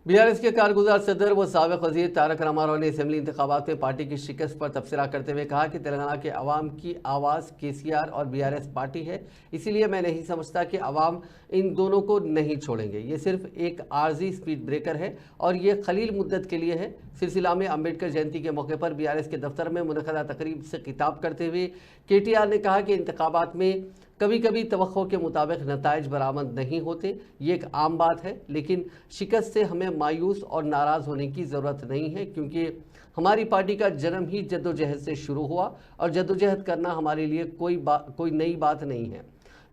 BRS के कारगुजार सदर व साबिक वजीर तारक रामाराव ने असेंबली इंतखाबात में पार्टी की शिकस्त पर तबसरा करते हुए कहा कि तेलंगाना के अवाम की आवाज़ केसीआर और बीआरएस पार्टी है, इसीलिए मैं नहीं समझता कि अवाम इन दोनों को नहीं छोड़ेंगे। ये सिर्फ एक आर्जी स्पीड ब्रेकर है और ये खलील मुद्दत के लिए है। सिलसिला में अम्बेडकर जयंती के मौके पर बीआरएस के दफ्तर में मुनक़दा तकरीब से खिताब करते हुए केटीआर ने कहा कि इंतखाबात में कभी कभी तवक्को के मुताबिक नताइज बरामद नहीं होते, ये एक आम बात है, लेकिन शिकस्त से हमें मायूस और नाराज़ होने की ज़रूरत नहीं है, क्योंकि हमारी पार्टी का जन्म ही जद्दोजहद से शुरू हुआ और जद्दोजहद करना हमारे लिए कोई नई बात नहीं है।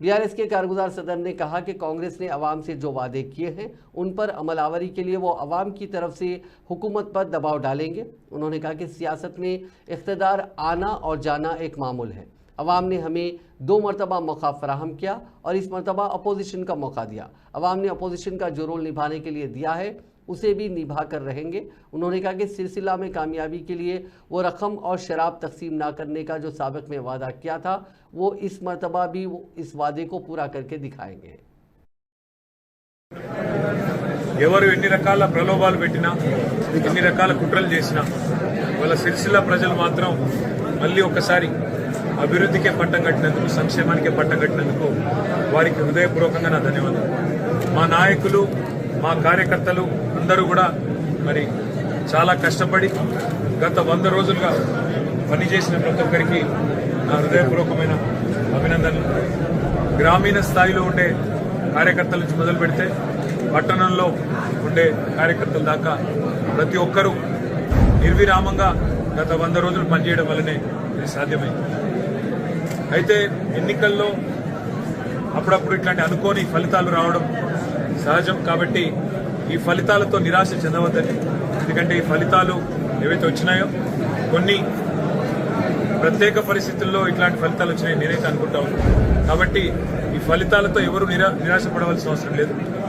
बीआरएस के कारगुजार सदर ने कहा कि कांग्रेस ने अवाम से जो वादे किए हैं उन पर अमलावरी के लिए वो अवाम की तरफ से हुकूमत पर दबाव डालेंगे। उन्होंने कहा कि सियासत में इख्तिदार आना और जाना एक मामूल है। अवाम ने हमें 2 मरतबा मौका फराहम किया और इस मरतबा अपोजिशन का मौका दिया। अवाम ने अपोजिशन का जो रोल निभाने के लिए दिया है उसे भी निभा कर रहेंगे। उन्होंने कहा कि सिलसिला में कामयाबी के लिए वो रकम और शराब तकसीम ना करने का जो साबिक में वादा किया था, वो इस मरतबा भी इस वादे को पूरा करके दिखाएंगे। ఎవరు ఎన్ని రకాల ప్రలోభాలు పెట్టినా ఎన్ని రకాల కుట్రలు చేసినా వాళ్ళ సిరిసిల్ల ప్రజలు మాత్రం మళ్ళీ ఒకసారి అభివృద్ధికే పట్టం కట్టినందుకు, సంక్షేమానికే పట్టం కట్టినందుకు వారికి హృదయపూర్వకంగా నా ధన్యవాదాలు। మా నాయకులు, మా కార్యకర్తలు అందరూ కూడా మరి చాలా కష్టపడి గత 100 రోజులుగా పనిచేసిన ప్రతి ఒక్కరికి నా హృదయపూర్వకమైన అభినందనలు। గ్రామీణ స్థాయిలో ఉండే కార్యకర్తల నుంచి మొదలు పెడితే పట్టణంలో ఉండే కార్యకర్తల దాకా ప్రతి ఒక్కరూ నిర్విరామంగా గత 100 రోజులు పనిచేయడం వల్లనే ఇది సాధ్యమైంది। అయితే ఎన్నికల్లో అప్పుడప్పుడు ఇట్లాంటి అనుకోని ఫలితాలు రావడం సహజం, కాబట్టి ఈ ఫలితాలతో నిరాశ చెందవద్దని। ఎందుకంటే ఈ ఫలితాలు ఏవైతే వచ్చినాయో కొన్ని ప్రత్యేక పరిస్థితుల్లో ఇట్లాంటి ఫలితాలు వచ్చినాయి నేనైతే అనుకుంటా ఉన్నాను। కాబట్టి ఈ ఫలితాలతో ఎవరు నిరాశపడవలసిన అవసరం లేదు।